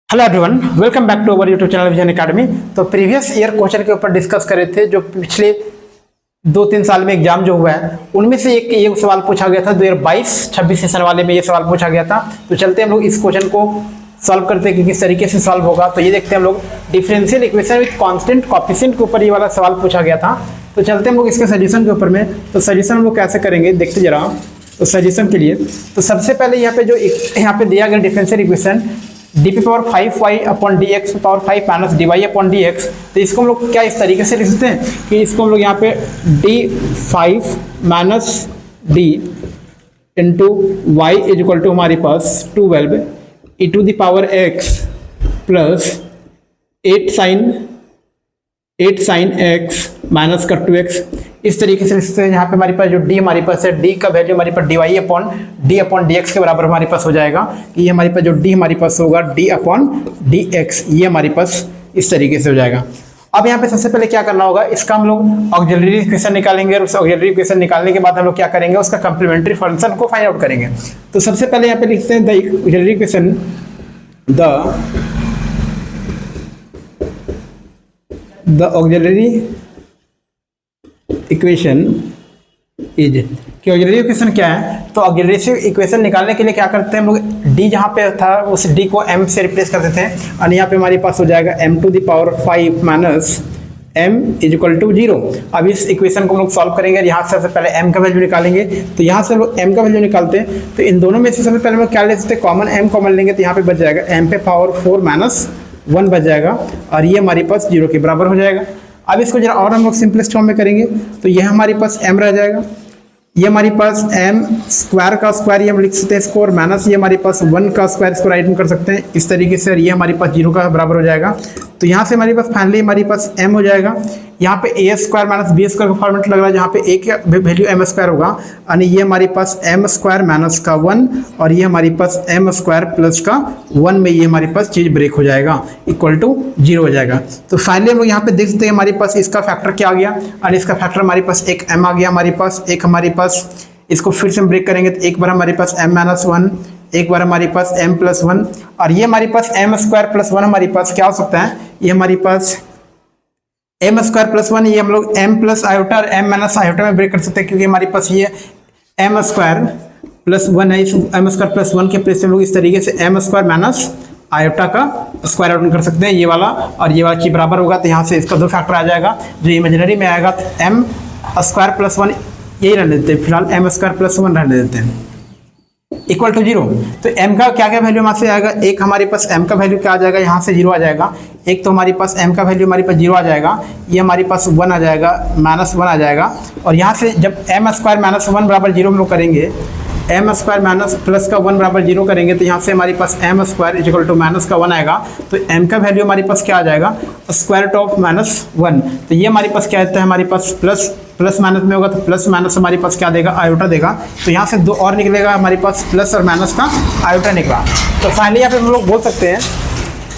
Hello everyone, welcome back to our YouTube channel Vision Academy. तो previous year question के ऊपर discuss करे थे जो पिछले 2-3 साल में एग्जाम जो हुआ है उनमें से एक ये सवाल पूछा गया था। 2022-26 सेशन वाले में ये सवाल पूछा गया था। तो चलते हम लोग इस क्वेश्चन को सॉल्व करते हैं कि किस तरीके से सॉल्व होगा। तो ये देखते हैं हम लोग, differential equation with constant coefficient के ऊपर ये वाला सवाल पूछा गया था। तो चलते हम लोग इसके सजेशन के ऊपर में। तो सजेशन हम लोग कैसे करेंगे देखते जरा। तो सजेशन के लिए तो सबसे पहले यहाँ पे जो यहाँ पे दिया गया differential equation D power 5y upon D X power 5 minus D Y upon D X. तो इसको हम लोग क्या इस तरीके से लिख सकते हैं कि इसको हम लोग यहाँ पे d5 minus D into Y is equal to हमारे पास 12 E to the power x plus 8 sine x minus का 2x। इस तरीके से लिख सकते हैं। यहाँ पे हमारे पास जो d हमारे पास है, d का वैल्यू हमारे पास D Y upon D X के बराबर हमारे पास हो जाएगा। कि ये हमारे पास जो d हमारे पास होगा d अपॉन डी एक्स, ये हमारे पास इस तरीके से हो जाएगा। अब यहाँ पे सबसे पहले क्या करना होगा, इसका हम लोग ऑक्सिलरी इक्वेशन निकालेंगे और उस ऑक्सिलरी इक्वेशन निकालने के बाद हम लोग क्या करेंगे, उसका कंप्लीमेंट्री फंक्शन को फाइंड आउट करेंगे। तो सबसे पहले यहाँ पे लिखते हैं the auxiliary equation, the auxiliary equation is कि ऑक्सिलरी इक्वेशन क्या है। तो ऑक्सिलरी इक्वेशन निकालने के लिए क्या करते हैं हम लोग, d जहाँ पे था उस d को m से रिप्लेस कर देते हैं और यहाँ पे हमारे पास हो जाएगा m to the power 5 minus m is equal to 0। अब इस इक्वेशन को हम लोग सॉल्व करेंगे। यहाँ से सबसे पहले m का वैल्यू निकालेंगे। तो यहाँ से हम लोग m का वैल्यू निकालते हैं। तो इन दोनों में से सबसे पहले हम लोग क्या ले सकते हैं, कॉमन m कॉमन लेंगे। तो यहाँ पे बच जाएगा m पे पावर 4 माइनस 1 बच जाएगा और ये हमारे पास 0 के बराबर हो जाएगा। अब इसको जरा और हम लोग सिंपलेस्ट फॉर्म में करेंगे। तो यह हमारे पास m रह जाएगा, ये हमारे पास m स्क्वायर का स्क्वायर ये हम लिख सकते हैं इसको, और माइनस ये हमारे पास 1 का स्क्वायर इसको राइट में कर सकते हैं इस तरीके से, और ये हमारे पास 0 का बराबर हो जाएगा। तो यहाँ से हमारे पास फाइनली हमारे पास m हो जाएगा। यहाँ पे a square minus B square का फॉर्मेट लग रहा है जहाँ पे a का वैल्यू m स्क्वायर होगा, यानी ये हमारे पास m स्क्वायर माइनस का 1 और ये हमारे पास m स्क्वायर प्लस का 1 में ये हमारे पास चीज ब्रेक हो जाएगा, इक्वल टू 0 हो जाएगा। तो फाइनली हम लोग यहाँ पे देख सकते हैं हमारे पास इसका फैक्टर क्या आ गया, और इसका फैक्टर हमारे पास एक m आ गया हमारे पास, एक हमारे पास इसको फिर से हम ब्रेक करेंगे तो एक बार हमारे पास m माइनस 1, एक बार हमारे पास m प्लस 1, और ये हमारे पास m स्क्वायर प्लस 1 हमारे पास क्या हो सकता है, ये हमारे पास m स्क्वायर प्लस 1, ये हम लोग m प्लस आयोटा और m माइनस आयोटा में ब्रेक कर सकते हैं, क्योंकि हमारे पास ये m स्क्वायर प्लस 1 है। इस m स्क्वायर प्लस 1 के प्लेस से हम लोग इस तरीके से m स्क्वायर माइनस आयोटा का स्क्वायर आउट कर सकते हैं, ये वाला और ये वाला चीज बराबर होगा। तो यहाँ से इसका 2 फैक्टर आ जाएगा, जो इमेजिनरी में आएगा तो m स्क्वायर प्लस 1 यही रहने देते हैं, फिलहाल m स्क्वायर प्लस 1 रहने देते हैं, इक्वल टू 0। तो m का क्या क्या वैल्यू हमारे से आएगा, एक हमारे पास m का वैल्यू क्या आ जाएगा, यहाँ से 0 आ जाएगा। एक तो हमारे पास m का वैल्यू हमारे पास 0 आ जाएगा, ये हमारे पास 1 आ जाएगा, माइनस 1 आ जाएगा। और यहाँ से जब m स्क्वायर माइनस 1 बराबर 0 हम लोग करेंगे, m स्क्वायर माइनस प्लस का 1 बराबर 0 करेंगे, तो यहाँ से हमारे पास m square is equal to minus का 1 आएगा। तो m का वैल्यू हमारे पास क्या आ जाएगा, स्क्वायर रूट ऑफ माइनस 1। तो ये हमारे पास क्या आता है, हमारे पास प्लस माइनस में होगा तो प्लस माइनस हमारे पास क्या देगा, आयोटा देगा। तो यहाँ से 2 और निकलेगा, हमारे पास प्लस और माइनस का आयोटा निकला। तो फाइनली यहाँ पे हम लोग बोल सकते हैं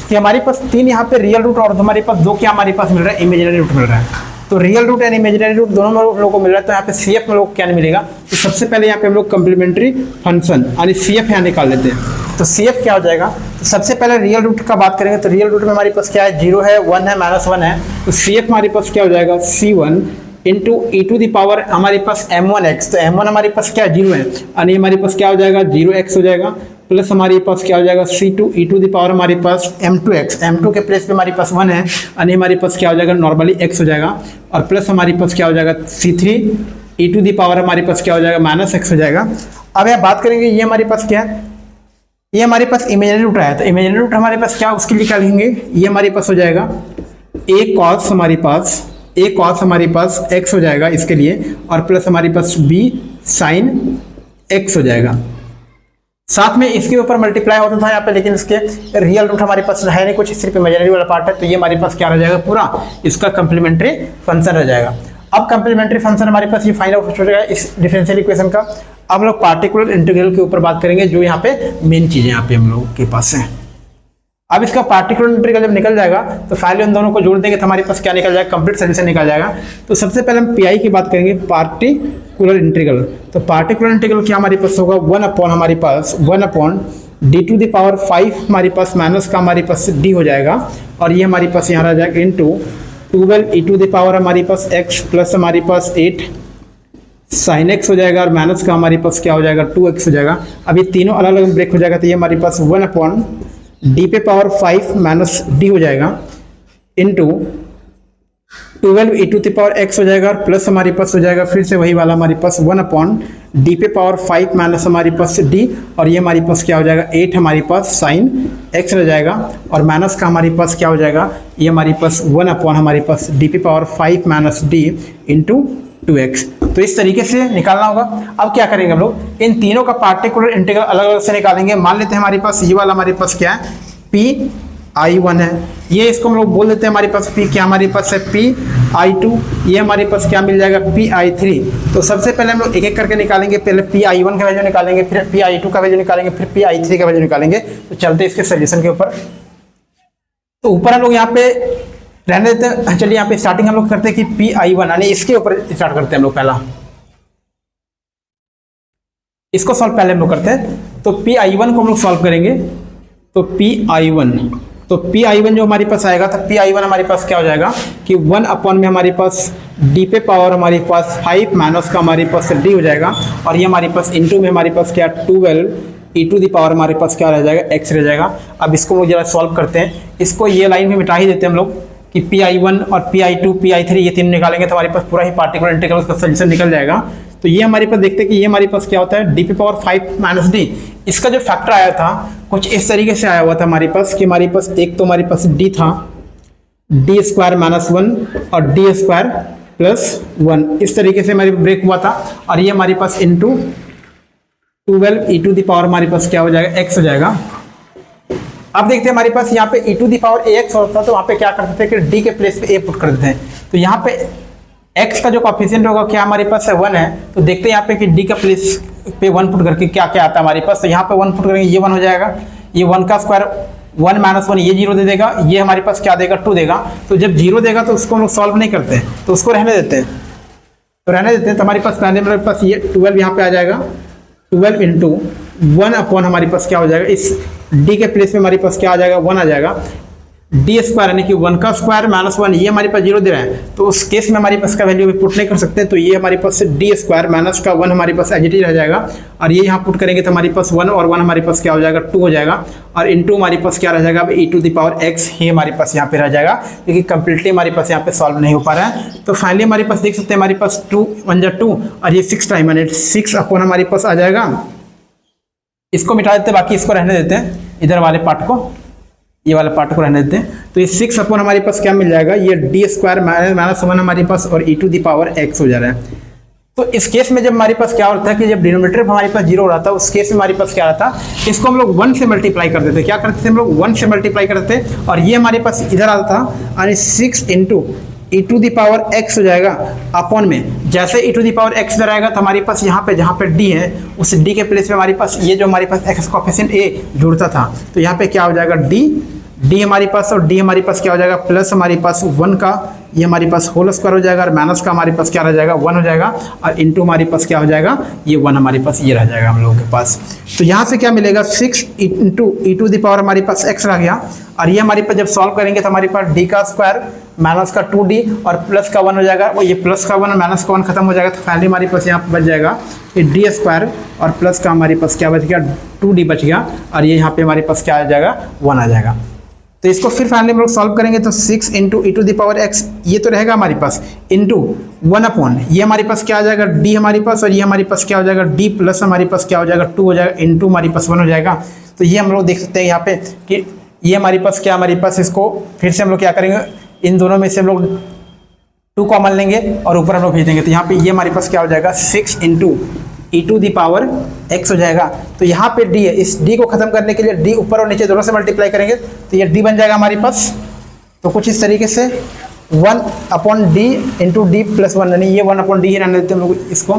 कि हमारे पास 3 यहाँ पे रियल रूट और हमारे पास 2 क्या हमारे पास मिल रहा है, इमेजिनरी रूट मिल रहा है। तो real root and imaginary root दोनों में लोगों को मिल रहा है। तो यहाँ पे CF में लोग क्या नहीं मिलेगा। तो सबसे पहले यहाँ पे हम लोग कंप्लीमेंट्री फंक्शन यानी CF यहाँ निकाल लेते हैं। तो CF क्या हो जाएगा, तो सबसे पहले रियल रूट का बात करेंगे। तो रियल रूट में हमारे पास क्या है, 0 है, 1 है, माइनस 1 है। तो CF हमारे पास क्या हो जाएगा, C1 into E to the power हमारे पास m1x। तो m1 हमारे पास क्या 0 है, यानी हमारे पास क्या हो जाएगा 0x हो जाएगा, प्लस हमारे पास क्या हो जाएगा C2 E to the power हमारे पास m2x, m2 के प्लेस पे हमारे पास 1 है, यानी हमारे पास क्या हो जाएगा नॉर्मली x हो जाएगा, और प्लस हमारे पास क्या हो जाएगा C3 E to the power हमारे पास क्या हो जाएगा माइनस x हो जाएगा। अब यहाँ बात करेंगे, ये हमारे पास क्या है, ये हमारे पास इमेजिनरी रूट आया। तो इमेजिनरी रूट हमारे पास क्या उसके लिए क्या लिखेंगे, ये हमारे पास हो जाएगा a cos हमारे पास x हो जाएगा इसके लिए, और प्लस हमारे पास b sin x हो जाएगा। साथ में इसके ऊपर मल्टीप्लाई होता था यहाँ पे, लेकिन इसके रियल रूट हमारे पास है नहीं कुछ, सिर्फ इमेजिनरी वाला पार्ट है। तो ये हमारे पास क्या रह जाएगा, पूरा इसका कंप्लीमेंट्री फंक्शन रह जाएगा। अब कंप्लीमेंट्री फंक्शन हमारे पास ये फाइंड आउट हो जाएगा इस डिफरेंशियल इक्वेशन का। अब लोग पार्टिकुलर इंटीग्रल के ऊपर बात करेंगे, जो यहाँ पे मेन चीज़ यहाँ पे हम लोग के पास है। अब इसका पार्टिकुलर इंटीग्रल जब निकल जाएगा तो फाइनली उन दोनों को जोड़ देंगे तो हमारे पास क्या निकल जाएगा, कंप्लीट सोल्यूशन निकल जाएगा। तो सबसे पहले हम पीआई की बात करेंगे, पार्टिकुलर इंटीग्रल। तो पार्टिकुलर इंटीग्रल क्या हमारे पास होगा, 1 अपॉन हमारे पास 1 upon D to the power 5 हमारे पास माइनस का हमारे पास डी हो जाएगा, और ये हमारे पास यहाँ रह जाएगा into 12 E to the power हमारे पास एक्स प्लस हमारे पास 8 साइन एक्स हो जाएगा, और माइनस का हमारे पास क्या हो जाएगा 2x हो जाएगा। अब ये तीनों अलग अलग ब्रेक हो जाएगा, तो ये हमारे पास 1 अपॉन डी पे पावर 5 माइनस डी हो जाएगा into 12 E to the power X हो जाएगा, और प्लस हमारे पास हो जाएगा फिर से वही वाला हमारे पास 1 अपॉन डी पे पावर 5 माइनस हमारे पास डी, और ये हमारे पास क्या हो जाएगा 8 हमारे पास साइन एक्स रह जाएगा, और माइनस का हमारे पास क्या हो जाएगा ये हमारे पास 1 अपॉन हमारे पास डी पे power 5 minus D into 2x। तो इस तरीके से निकालना होगा। अब क्या करेंगे हम लोग, इन तीनों का पार्टिकुलर इंटीग्रल अलग अलग से निकालेंगे। मान लेते हैं हमारे पास ये वाला हमारे पास क्या है PI1 है, ये इसको हम लोग बोल देते हैं हमारे पास P, क्या हमारे पास है PI2, ये हमारे पास क्या मिल जाएगा PI3। तो सबसे पहले हम लोग एक एक करके निकालेंगे, पहले PI1 का वैल्यू निकालेंगे, फिर PI2 का वैल्यू निकालेंगे, फिर PI3 का वैल्यू निकालेंगे। तो चलते इसके सोल्यूशन के ऊपर। तो ऊपर हम लोग यहाँ पे रहने देते हैं। चलिए यहाँ पे स्टार्टिंग हम लोग करते हैं कि PI1 यानी इसके ऊपर स्टार्ट करते हैं हम लोग। पहला इसको सॉल्व पहले हम लोग करते हैं। तो PI1 को हम लोग सॉल्व करेंगे। तो PI1 जो हमारे पास आएगा, तो PI1 हमारे पास क्या हो जाएगा कि 1 अपॉन में हमारे पास डी पे पावर हमारे पास 5 माइनस का हमारे पास डी हो जाएगा, और ये हमारे पास इंटू में हमारे पास क्या 12 ई टू दी पावर हमारे पास क्या रह जाएगा एक्स रह जाएगा। अब इसको हम जरा सॉल्व करते हैं। इसको ये लाइन में मिटा ही देते हैं हम लोग कि PI1 और PI2 PI3 ये तीन निकालेंगे तो हमारे पास पूरा ही पार्टिकुलर इंटीग्रल का सोल्यूशन निकल जाएगा। तो ये हमारे पास देखते हैं कि ये हमारे पास क्या होता है डी पे पावर 5 माइनस डी। इसका जो फैक्टर आया था कुछ इस तरीके से आया हुआ था हमारे पास कि हमारे पास एक तो हमारे पास डी था, डी स्क्वायर माइनस 1 और डी स्क्वायर प्लस 1, इस तरीके से हमारे ब्रेक हुआ था। और ये हमारे पास into 12 E to the power हमारे पास क्या हो जाएगा एक्स हो जाएगा। अब देखते हैं हमारे पास यहाँ पे ई टू दी पावर एक्स होता है, तो वहाँ पे क्या करते थे कि डी के प्लेस पे ए पुट कर देते हैं। तो यहाँ पे एक्स का जो कॉफिशिएंट होगा क्या हमारे पास है 1 है। तो देखते हैं यहाँ पे कि डी का प्लेस पे 1 पुट करके क्या क्या आता है हमारे पास। तो यहाँ पे 1 पुट करेंगे, ये 1 हो जाएगा, ये 1 का स्क्वायर 1 माइनस 1 ये 0 दे देगा, ये हमारे पास क्या देगा 2 देगा। तो जब 0 देगा तो उसको हम लोग सॉल्व नहीं करते हैं, तो उसको रहने देते हैं। तो रहने देते हैं तो हमारे पास पहले हमारे पास ये 12 यहाँ पे आ जाएगा, 12 इंटू 1 अपॉन हमारे पास क्या हो जाएगा इस डी के प्लेस में हमारे पास क्या आ जाएगा 1 आ जाएगा, डी स्क्वायर यानी कि 1 का स्क्वायर माइनस 1 ये हमारे पास 0 दे रहा है। तो उस केस में हमारे पास का वैल्यू भी पुट नहीं कर सकते, तो ये हमारे पास डी स्क्वायर माइनस का 1 हमारे पास एज इट इज रह जाएगा। और ये यहाँ पुट करेंगे तो हमारे पास 1 और 1 हमारे पास क्या हो जाएगा 2 हो जाएगा, और इंटू हमारे पास क्या रह जाएगा ई टू दी पावर एक्स ही हमारे पास यहाँ पे रह जाएगा, क्योंकि कंप्लीटली हमारे पास यहाँ पे सॉल्व नहीं हो पा रहा है। तो फाइनली हमारे पास देख सकते हैं हमारे पास 2 1 जा 2 और ये 6 टाइम यानी 6 अपॉन हमारे पास आ जाएगा। इसको मिटा देते हैं, बाकी इसको रहने देते हैं, इधर वाले पार्ट को, ये वाला पार्ट को रहने देते हैं। तो ये 6 अपॉन हमारे पास क्या मिल जाएगा, ये डी स्क्वायर माइनस 1 हमारे पास और ई टू दी पावर एक्स हो जा रहा है। तो इस केस में जब हमारे पास क्या होता है कि जब डिनोमिनेटर हमारे पास 0 हो रहा था, उस केस में हमारे पास क्या रहा था, इसको हम लोग 1 से मल्टीप्लाई कर देते। क्या करते थे हम लोग 1 से मल्टीप्लाई करते थे, और ये हमारे पास इधर आता था यानी 6 into E to the power X हो जाएगा अपॉन में। जैसे E to the power X इधर आएगा तो हमारे पास यहाँ पे जहाँ पे डी है उस डी के प्लेस में हमारे पास ये जो हमारे पास एक्स कोएफिशिएंट ए जुड़ता था, तो यहाँ पे क्या हो जाएगा डी हमारे पास, और डी हमारे पास क्या हो जाएगा प्लस हमारे पास 1 का ये हमारे पास होल स्क्वायर हो जाएगा, और माइनस का हमारे पास क्या रह जाएगा 1 हो जाएगा, और इंटू हमारे पास क्या हो जाएगा ये 1 हमारे पास ये रह जाएगा हम लोगों के पास। तो यहाँ से क्या मिलेगा 6 into E to the power हमारे पास एक्स रह गया, और ये हमारे पास जब सॉल्व करेंगे तो हमारे पास डी का स्क्वायर माइनस का 2d और प्लस का 1 हो जाएगा, और ये प्लस का 1 और माइनस का 1 खत्म हो जाएगा। तो फाइनली हमारे पास यहाँ पर बच जाएगा ये डी स्क्वायर और प्लस का हमारे पास क्या बच गया 2d बच गया, और ये यहाँ पे हमारे पास क्या आ जाएगा 1 आ जाएगा। तो इसको फिर फाइनली हम लोग सॉल्व करेंगे तो 6 into E to the power X ये तो रहेगा हमारे पास, इंटू 1 अपॉन ये हमारे पास क्या आ जाएगा डी हमारे पास, और ये हमारे पास क्या हो जाएगा डी प्लस हमारे पास क्या हो जाएगा 2 हो जाएगा, इंटू हमारे पास 1 हो जाएगा। तो ये हम लोग देख सकते हैं यहाँ पे कि ये हमारे पास क्या हमारे पास इसको फिर से हम लोग क्या करेंगे, इन दोनों में से हम लोग 2 कॉमन लेंगे और ऊपर हम लोग भेज देंगे। तो यहाँ पे ये हमारे पास क्या हो जाएगा 6 into E to the power X हो जाएगा। तो यहाँ पे डी है, इस डी को खत्म करने के लिए डी ऊपर और नीचे दोनों से मल्टीप्लाई करेंगे तो ये डी बन जाएगा हमारे पास। तो कुछ इस तरीके से 1 upon D into D plus 1 यानी ये 1 अपॉन डी ही रहने देते हैं हम लोग, इसको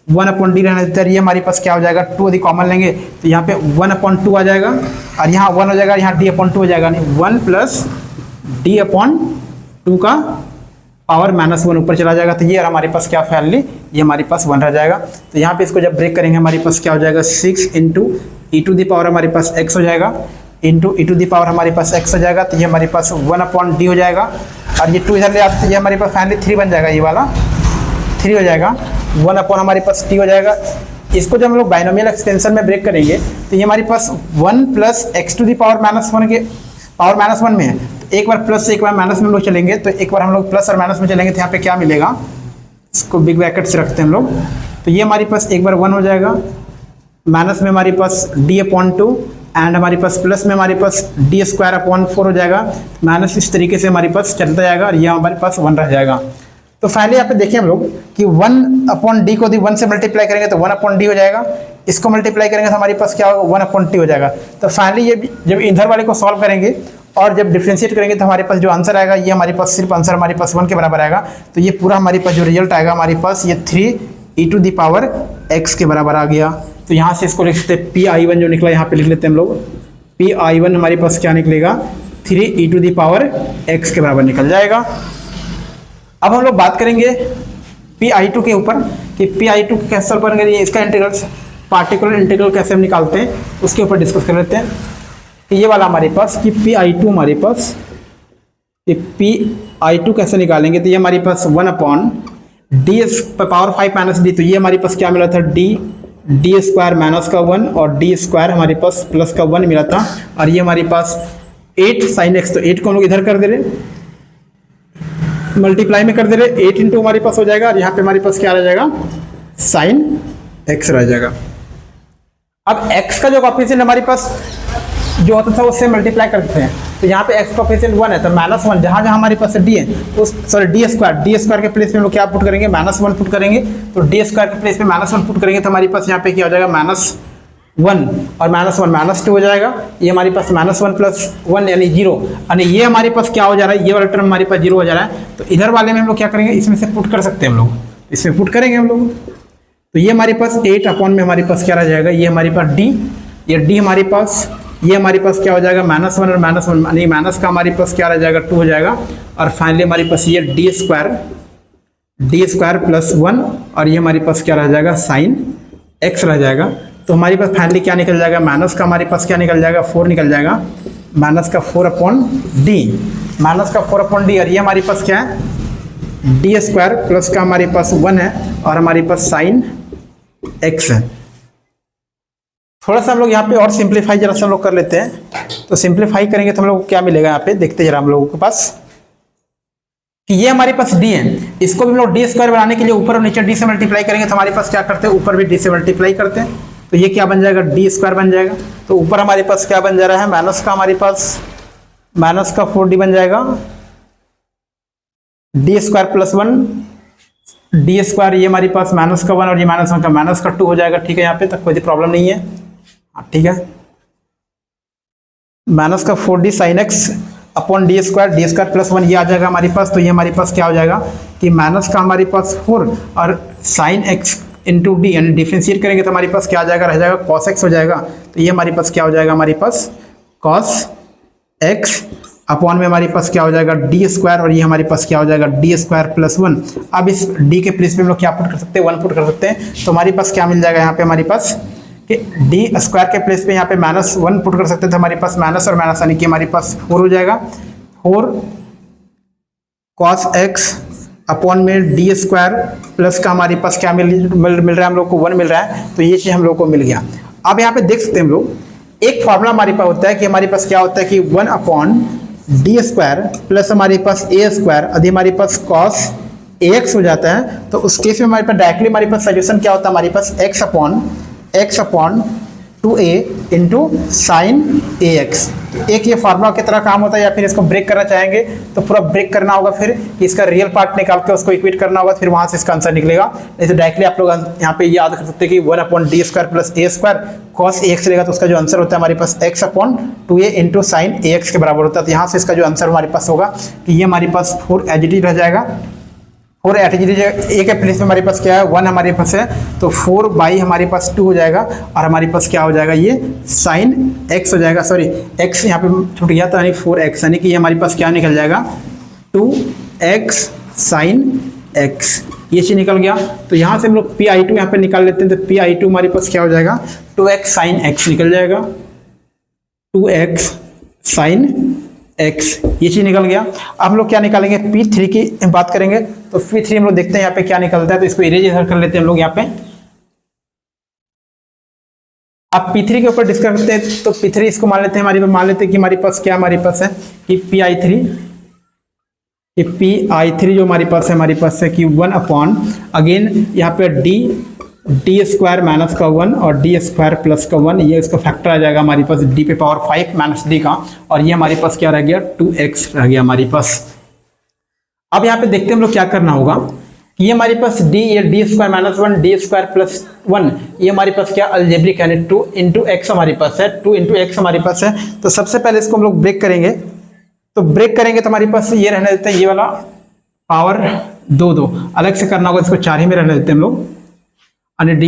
1 अपॉन डी रहने देते हैं। ये हमारे पास क्या हो जाएगा 2 यदि कॉमन लेंगे तो यहाँ पे 1 अपॉन 2 आ जाएगा, और यहाँ 1 हो जाएगा, यहाँ डी अपॉन 2 हो जाएगा, यानी 1 प्लस डी अपॉन 2 का पावर माइनस 1 ऊपर चला जाएगा। तो ये हमारे पास क्या फाइनली ये हमारे पास 1 रह जाएगा। तो यहाँ पे इसको जब ब्रेक करेंगे हमारे पास क्या हो जाएगा 6 into E to the power हमारे पास x हो जाएगा, into E to the power हमारे पास x हो जाएगा, तो ये हमारे पास 1/d हो जाएगा, और ये 2 इधर ले आते तो ये हमारे पास फाइनली 3 बन जाएगा, ये वाला 3 हो जाएगा, 1 हमारे पास t हो जाएगा। इसको जब हम लोग बाइनोमियल एक्सटेंशन में ब्रेक करेंगे तो ये हमारे पास 1 plus x to the power -1 के पावर -1 में है, तो एक बार प्लस से एक बार माइनस में हम लोग चलेंगे, तो एक बार हम लोग प्लस और माइनस में चलेंगे तो यहाँ पे क्या मिलेगा, इसको बिग ब्रैकेट से रखते हैं हम लोग, तो ये हमारे पास एक बार 1 हो जाएगा, माइनस में हमारे पास d/2 एंड हमारे पास प्लस में हमारे पास d²/4 हो जाएगा, माइनस इस तरीके से हमारे पास चलता जाएगा और ये हमारे पास 1 रह जाएगा। तो फाइनली यहाँ पे देखिए हम लोग कि 1/d को 1 से मल्टीप्लाई करेंगे तो 1/d हो जाएगा, इसको मल्टीप्लाई करेंगे तो हमारे पास क्या होगा 1/t हो जाएगा। तो फाइनली ये जब इधर वाले को सॉल्व करेंगे और जब डिफ्रेंशिएट करेंगे तो हमारे पास जो आंसर आएगा ये हमारे पास सिर्फ आंसर हमारे पास 1 के बराबर आएगा। तो ये पूरा हमारे पास जो रिजल्ट आएगा हमारे पास ये 3e⁻x के बराबर आ गया। तो यहाँ से इसको लिख सकते हैं Pi1 जो निकला यहाँ पे लिख लेते हैं हम लोग, Pi1 हमारे पास क्या निकलेगा 3e⁻x के बराबर निकल जाएगा। अब हम लोग बात करेंगे Pi2 के ऊपर कि Pi2 को कैसे सॉल्व करेंगे, इसका इंटीग्रल पार्टिकुलर इंटीग्रल कैसे हम निकालते हैं उसके ऊपर डिस्कस कर लेते हैं। कि ये वाला हमारे पास कि Pi2 हमारे पास Pi2 कैसे निकालेंगे, तो ये हमारे पास 1/d⁻⁵ -d, तो ये हमारे पास क्या मिला था d² -1 और d² हमारे पास प्लस का 1 मिला था, और ये हमारे पास 8 sin x, तो 8 को हम लोग इधर कर दे रहे मल्टीप्लाई में कर दे रहे, 8 इंटू हमारे पास हो जाएगा और यहाँ पे हमारे पास क्या रह जाएगा sin x रह जाएगा। अब x का जो कोएफिशिएंट हमारे पास जो होता था उससे मल्टीप्लाई करते हैं, तो यहाँ पे x कोएफिशिएंट 1 है तो -1 जहाँ जहाँ हमारे पास d है उस d² के प्लेस में हम लोग क्या पुट करेंगे -1 पुट करेंगे, तो d² के प्लेस में -1 पुट करेंगे तो हमारे पास यहाँ पे क्या हो जाएगा -1 और -1 -2 हो जाएगा, ये हमारे पास -1 + 1 यानी 0, यानी ये हमारे पास क्या हो जा रहा है, ये वाला टर्म हमारे पास 0 हो जा रहा है। तो इधर वाले में हम लोग क्या करेंगे, इसमें से पुट कर सकते हैं हम लोग, इसमें पुट करेंगे हम लोग, तो ये हमारे पास 8 में हमारे पास क्या रह जाएगा, ये हमारे पास d, ये d हमारे पास, ये हमारे पास क्या हो जाएगा -1 और -1 यानी माइनस का हमारे पास क्या रह जाएगा 2 हो जाएगा, और फाइनली हमारे पास ये d² + 1 और ये हमारे पास क्या रह जाएगा sin x रह जाएगा। तो हमारे पास फाइनली क्या निकल जाएगा, माइनस का हमारे पास क्या निकल जाएगा 4 निकल जाएगा, माइनस का 4/d, माइनस का 4/d, और ये हमारे पास क्या है d² प्लस का हमारे पास 1 है और हमारे पास sin x है। थोड़ा सा हम लोग यहाँ पे और सिंप्लीफाई जरा सा हम लोग कर लेते हैं, तो सिंप्लीफाई करेंगे तो हम लोग को क्या मिलेगा, यहाँ पे देखते जरा हम लोगों के पास कि ये हमारे पास d है, इसको भी हम लोग d² बनाने के लिए ऊपर और नीचे d से मल्टीप्लाई करेंगे तो हमारे पास क्या करते हैं ऊपर भी d से मल्टीप्लाई करते हैं, तो ये क्या बन जाएगा d² बन जाएगा। तो ऊपर हमारे पास क्या बन जा रहा है माइनस का हमारे पास -4d बन जाएगा, d² + 1 d², ये हमारे पास -1 और ये -1 का -2 हो जाएगा। ठीक है, यहाँ पे तक कोई प्रॉब्लम नहीं है, ठीक है, -4d sin x / d² + 1 ये आ जाएगा हमारे पास। तो ये हमारे पास क्या हो जाएगा कि माइनस का हमारे पास 4 और sin x × d यानी डिफरेंशिएट करेंगे तो हमारे पास क्या आ जाएगा, रह जाएगा cos x हो जाएगा। तो ये हमारे पास क्या हो जाएगा, हमारे पास cos x अपॉन में हमारे पास क्या हो जाएगा d² और ये हमारे पास क्या हो जाएगा d² + 1। अब इस d के प्लेस पे हम लोग क्या पुट कर सकते हैं 1 पुट कर सकते हैं, तो हमारे पास क्या मिल जाएगा यहाँ पे हमारे पास कि d² के प्लेस पे यहाँ पे -1 पुट कर सकते हैं, तो हमारे पास माइनस और माइनस यानी कि हमारे पास 4 हो जाएगा, 4 cos x अपॉन में d² प्लस का हमारे पास क्या मिल रहा है हम लोग को 1 मिल रहा है। तो ये चीज़ हम लोग को मिल गया। अब यहाँ पे देख सकते हैं हम लोग एक फॉर्मूला हमारे पास होता है कि हमारे पास क्या होता है कि 1/d² प्लस हमारे पास a² यदि हमारे पास cos ax हो जाता है तो उस केस में हमारे पास डायरेक्टली हमारे पास सोल्यूशन क्या होता है, हमारे पास x/2a × sin ax। तो एक ये फार्मूला की तरह काम होता है, या फिर इसको ब्रेक करना चाहेंगे तो पूरा ब्रेक करना होगा, फिर इसका रियल पार्ट निकाल के उसको इक्वेट करना होगा, फिर वहां से इसका आंसर निकलेगा। नहीं तो डायरेक्टली आप लोग यहाँ पे याद कर सकते हैं कि 1/d² + a² cos ax रहेगा, तो उसका जो आंसर होता है हमारे पास x/2a × sin ax के बराबर होता है। तो यहाँ से इसका जो आंसर हमारे पास होगा कि ये हमारे पास 4 एज इट इज रह जाएगा, 4 एट इज ए के प्लेस में हमारे पास क्या है 1 हमारे पास है, तो 4/2 हमारे पास 2 हो जाएगा और हमारे पास क्या हो जाएगा ये sin x हो जाएगा, सॉरी x यहाँ पे छूट गया था, यानी 4x यानी कि ये हमारे पास क्या निकल जाएगा 2x sin x। ये चीज़ निकल गया। तो यहाँ से हम लोग पी आई टू यहाँ पे निकाल लेते हैं, तो पी आई टू हमारे पास क्या हो जाएगा, 2x साइन x निकल जाएगा, 2x साइन x, ये चीज़ निकल गया। अब हम लोग क्या निकालेंगे, P3 की बात करेंगे। तो P3 हम लोग देखते हैं यहाँ पे क्या निकलता है, तो इसको इरेज कर लेते हैं हम लोग यहाँ पे। अब P3 के ऊपर डिस्कस करते हैं, तो P3 इसको मान लेते हैं, मान लेते हैं कि हमारे पास क्या हमारे पास है कि Pi3 जो हमारे पास है कि 1 अपॉन अगेन यहाँ पे डी स्क्वायर माइनस का 1 और डी स्क्वायर प्लस का 1, ये इसका फैक्टर आ जाएगा हमारे पास डी पे पावर 5 माइनस डी का, और ये हमारे पास क्या रह गया, 2x रह गया हमारे पास। अब यहाँ पे देखते हैं हम लोग क्या करना होगा, ये हमारे पास ये D square minus 1 D square plus 1, ये हमारे पास क्या अलजेब्रिक है, 2 इंटू एक्स हमारे पास है, 2 इंटू एक्स हमारे पास है। तो सबसे पहले इसको हम लोग ब्रेक करेंगे, तो हमारे पास ये रहने देते हैं, ये वाला पावर 2 अलग से करना होगा, इसको 4 ही में रहने देते हैं हम लोग, और डी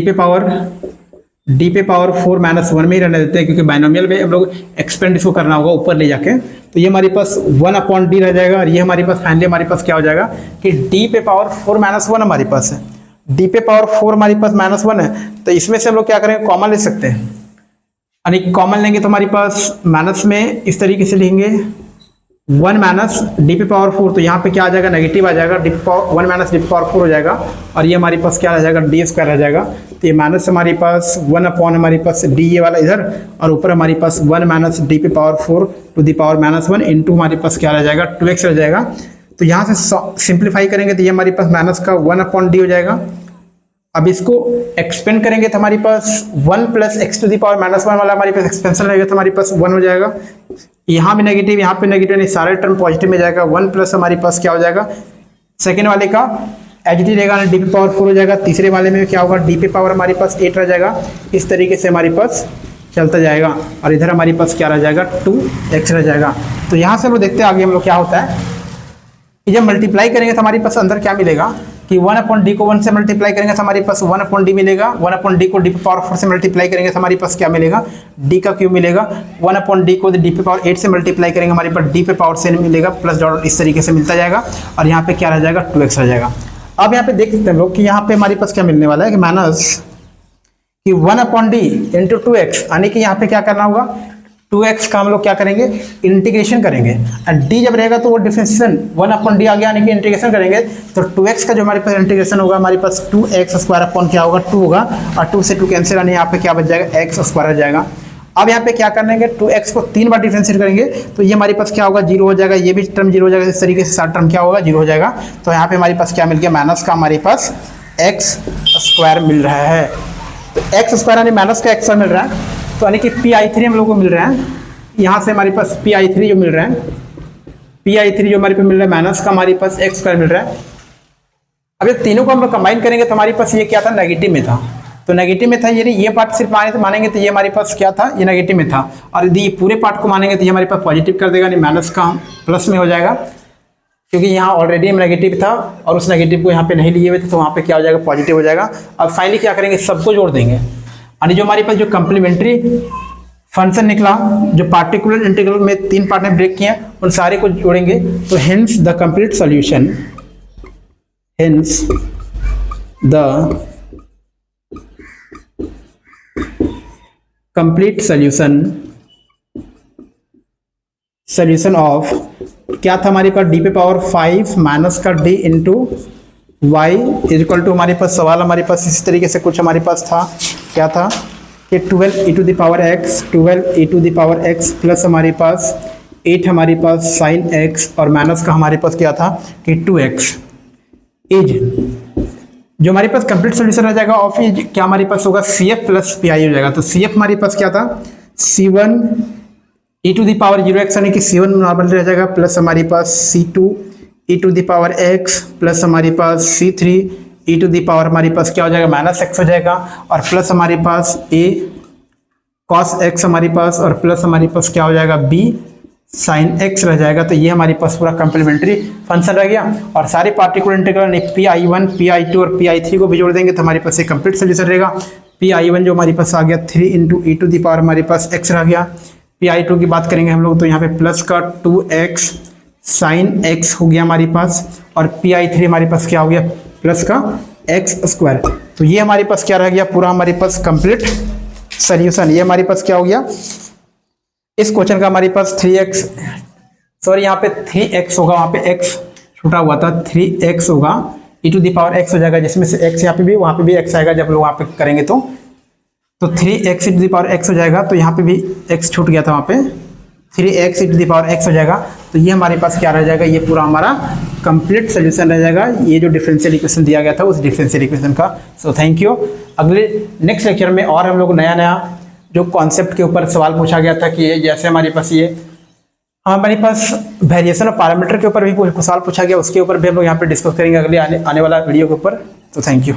पे पावर 4 माइनस 1 में ही रहने देते हैं, क्योंकि बाइनोमियल में हम लोग एक्सपेंड इसको करना होगा ऊपर ले जाके। तो ये हमारे पास 1 अपॉन डी रह जाएगा, और ये हमारे पास फाइनली हमारे पास क्या हो जाएगा कि डी पे पावर 4 माइनस 1 हमारे पास है, डी पे पावर 4 हमारे पास माइनस 1 है। तो इसमें से हम लोग क्या करेंगे, कॉमन ले सकते हैं, यानी कॉमन लेंगे तो हमारे पास माइनस में इस तरीके से लेंगे 1 माइनस डी पे पावर 4, तो यहाँ पे क्या आ जाएगा, नेगेटिव आ जाएगा, डी पे पावर 1 माइनस डी पे पावर 4 हो जाएगा, और ये हमारे पास क्या रह जाएगा, डी स्क्वायर रह जाएगा। तो ये माइनस हमारे पास 1 अपॉन हमारे पास डी ये वाला इधर, और ऊपर हमारे पास 1 माइनस डी पे power 4 to the power minus 1 into हमारे पास क्या रह जाएगा, 2x रह जाएगा। तो यहाँ से सिंप्लीफाई करेंगे तो ये हमारे पास माइनस का 1 अपॉन डी हो जाएगा। अब इसको एक्सपेंड करेंगे तो हमारे पास 1 plus x to the power minus 1 वाला हमारे पास एक्सपेंशन रहेगा, तो हमारे पास 1 हो जाएगा। यहाँ भी नेगेटिव, यहाँ पे नेगेटिव, नहीं सारे टर्म पॉजिटिव में जाएगा। 1 प्लस हमारे पास क्या हो जाएगा, सेकेंड वाले का एच डी रहेगा, डी पे पावर 4 हो जाएगा। तीसरे वाले में क्या होगा, डी पे पावर हमारे पास 8 रह जाएगा। इस तरीके से हमारे पास चलता जाएगा, और इधर हमारे पास क्या रह जाएगा, 2x रह जाएगा। तो यहाँ से हम लोग देखते हैं आगे हम लोग क्या होता है कि जब मल्टीप्लाई करेंगे तो हमारे पास अंदर क्या मिलेगा कि 1 अपॉन डी को 1 से मल्टीप्लाई करेंगे तो हमारे पास 1 अपॉन डी मिलेगा। 1 अपॉन डी को डी पे पावर 4 से मल्टीप्लाई करेंगे तो हमारे पास क्या मिलेगा, डी का क्यूब मिलेगा। 1 अपॉन डी को डी पे पावर 8 से मल्टीप्लाई करेंगे हमारे पास डी पे पावर से मिलेगा, प्लस डॉट इस तरीके से मिलता जाएगा, और यहाँ पे क्या रह जाएगा, 2x रह जाएगा। अब यहाँ पे देख सकते हैं हम लोग कि यहाँ पे हमारे पास क्या मिलने वाला है कि माइनस कि 1 अपॉन डी इंटू 2x, यानी कि यहाँ पे क्या करना होगा, 2x का हम लोग क्या करेंगे, इंटीग्रेशन करेंगे। और d जब रहेगा तो वो डिफरेंशिएशन 1 अपॉन डी आ गया, यानी कि इंटीग्रेशन करेंगे तो 2x का जो हमारे पास इंटीग्रेशन होगा हमारे पास 2x स्क्वायर अपॉन क्या होगा, 2 होगा, और 2 से 2 कैंसिल, यानी यहाँ पे क्या बच जाएगा, x स्क्वायर आ जाएगा। अब यहाँ पे क्या करेंगे, 2x को 3 बार डिफरेंशिएट करेंगे तो ये हमारे पास क्या होगा, 0 हो जाएगा, ये भी टर्म 0 हो जाएगा। इस तरीके से सारा टर्म क्या होगा, 0 हो जाएगा। तो यहाँ पे हमारे पास क्या मिल गया, माइनस का हमारे पास x स्क्वायर मिल रहा है। तो x स्क्वायर यानी माइनस का x स्क्वायर मिल रहा है, तो यानी कि Pi3 हम लोग को मिल रहा है। यहाँ से हमारे पास Pi3 जो मिल रहा है, Pi3 जो हमारे पास मिल रहा है, माइनस का हमारे पास x स्क्वायर मिल रहा है। अब ये तीनों को हम लोग कंबाइन करेंगे तो हमारे पास ये क्या था, नेगेटिव में था। तो नेगेटिव में था, ये पार्ट सिर्फ मानेंगे तो ये हमारे पास क्या था, ये नेगेटिव में था, और यदि ये पूरे पार्ट को मानेंगे तो ये हमारे पास पॉजिटिव कर देगा, नहीं माइनस का प्लस में हो जाएगा, क्योंकि यहाँ ऑलरेडी नेगेटिव था और उस नेगेटिव को यहाँ पे नहीं लिए हुए थे, तो वहाँ पे क्या हो जाएगा, पॉजिटिव हो जाएगा। अब फाइनली क्या करेंगे, सबको जोड़ देंगे, यानी जो हमारे पास जो कंप्लीमेंट्री फंक्शन निकला, जो पार्टिकुलर इंटीग्रल में 3 पार्ट में ब्रेक किए, उन सारे को जोड़ेंगे। तो hence the complete solution, hence the complete solution of क्या था हमारे पास, डी पे पावर 5 माइनस का D into Y is equal to, हमारे पास सवाल हमारे पास इसी तरीके से कुछ हमारे पास था, क्या था कि 12 e to the power x, 12 e to the power x plus हमारे पास 8 हमारे पास साइन x, और माइनस का हमारे पास क्या था कि 2x इज, जो हमारे पास कंप्लीट सॉल्यूशन रह जाएगा ऑफ इज क्या हमारे पास होगा, CF प्लस PI हो जाएगा। तो CF हमारे पास क्या था, C1 e to the power 0x, यानी कि C1 नॉर्मल रह जाएगा, प्लस हमारे पास C2 e to the power x, plus हमारे पास C3 e to the power हमारे पास क्या हो जाएगा, माइनस x हो जाएगा, और प्लस हमारे पास a cos x हमारे पास, और प्लस हमारे पास क्या हो जाएगा, b sin x रह जाएगा। तो ये हमारे पास पूरा कंप्लीमेंट्री फंक्शन रह गया, और सारे पार्टिकुलर इंटीग्रल Pi1 Pi2 और Pi3 को भी जोड़ देंगे तो हमारे पास एक कंप्लीट सोल्यूशन रहेगा। Pi1 जो हमारे पास आ गया 3 into e to the power हमारे पास x रह गया। Pi2 की बात करेंगे हम लोग तो यहाँ पे प्लस का 2x साइन x हो गया हमारे पास, और Pi3 हमारे पास क्या हो गया, प्लस का एक्स स्क्वायर। तो ये हमारे पास क्या रह गया, पूरा हमारे पास कंप्लीट सॉल्यूशन। ये हमारे पास क्या हो गया, इस क्वेश्चन का हमारे पास 3x, सॉरी यहाँ पे 3x होगा, वहाँ पे x छूटा हुआ था, 3x होगा, e to the power x हो जाएगा, जिसमें से x यहाँ पे भी वहाँ पे भी x आएगा जब लोग वहाँ पे करेंगे तो 3x e to the power x हो जाएगा। तो यहाँ पे भी x छूट गया था, वहाँ पे 3x e to the power x हो जाएगा। तो ये हमारे पास क्या रह जाएगा, ये पूरा हमारा कंप्लीट सोल्यूशन रह जाएगा, ये जो डिफरेंशियल इक्वेशन दिया गया था उस डिफरेंशियल इक्वेशन का। So thank you. अगले नेक्स्ट लेक्चर में और हम लोग नया नया जो कॉन्सेप्ट के ऊपर सवाल पूछा गया था कि जैसे हमारे पास ये हमारे पास वेरिएशन ऑफ पैरामीटर के ऊपर भी सवाल पूछा गया, उसके ऊपर भी हम लोग यहाँ पे डिस्कस करेंगे अगले आने वाला वीडियो के ऊपर। तो थैंक यू।